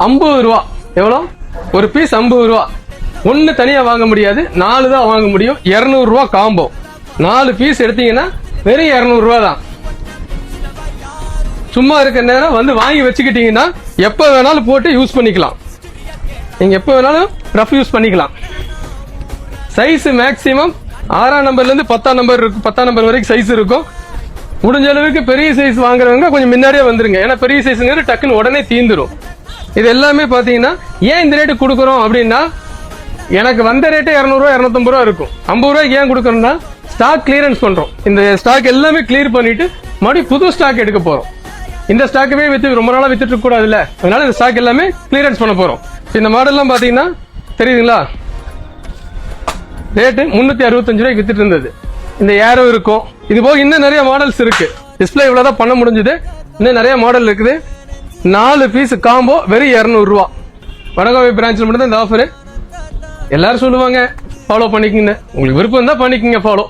50 ரூபா. எவ்வளோ? ஒரு பீஸ் 50 ரூபா. ஒன்னு தனியா வாங்க முடியாது, 4 தான் வாங்க முடியும். 200 ரூபா காம்போ. 4 பீஸ் எடுத்தீங்கன்னா வெறும் 200 ரூபா தான். சும்மா இருக்க நேரம் வந்து வாங்கி வச்சுக்கிட்டீங்கன்னா எப்ப வேணாலும் போட்டு யூஸ் பண்ணிக்கலாம். நீங்க எப்ப வேணாலும் ரஃப் யூஸ் பண்ணிக்கலாம். சைஸ் மேக்சிமம் 6ஆம் நம்பர்ல இருந்து 10ஆம் நம்பர் இருக்கு. 10ஆம் நம்பர் வரைக்கும் சைஸ் இருக்கும். முடிஞ்ச அளவுக்கு பெரிய சைஸ் வாங்குறவங்க கொஞ்சம் முன்னாடியே வந்துருங்க. ஏன்னா பெரிய சைஸ்ங்கிறது டக்குன்னு உடனே தீந்துரும். இது எல்லாமே பாத்தீங்கன்னா ஏன் இந்த ரேட்டு கொடுக்குறோம் அப்படின்னா, எனக்கு வந்த ரேட்டு 200 ரூபா 250 ரூபா இருக்கும். 50 ரூபாய்க்கு ஏன் கொடுக்கறோம்னா ஸ்டாக் கிளியரன்ஸ் பண்றோம். இந்த ஸ்டாக் எல்லாமே கிளியர் பண்ணிட்டு மறுபடியும் புது ஸ்டாக் எடுக்க போறோம். இந்த ஸ்டாக்கவே வித்து ரொம்ப நாளா வித்துட்டு இருக்க கூடாதுல்ல, அதனால இந்த ஸ்டாக் எல்லாமே கிளியரன்ஸ் பண்ண போறோம். இந்த மாடல்லாம் பாத்தீங்கன்னா தெரியுதுங்களா, ரேட்டு 365 ரூபாய்க்கு வித்துட்டு இருந்தது. இந்த ஏரோ இருக்கும். இது போக இன்னும் நிறைய மாடல்ஸ் இருக்கு. டிஸ்பிளே இவ்வளவுதான் பண்ண முடிஞ்சது. இன்னும் நிறைய மாடல் இருக்குது. 4 பீஸ் காம்போ வெறும் 200 ரூபா. வடகோவை பிரான்ச்ல மட்டும் தான் இந்த ஆஃபர். எல்லாரும் சொல்லுவாங்க ஃபாலோ பண்ணிக்கங்க. உங்களுக்கு விருப்பம் தான் பண்ணிக்கங்க ஃபாலோ.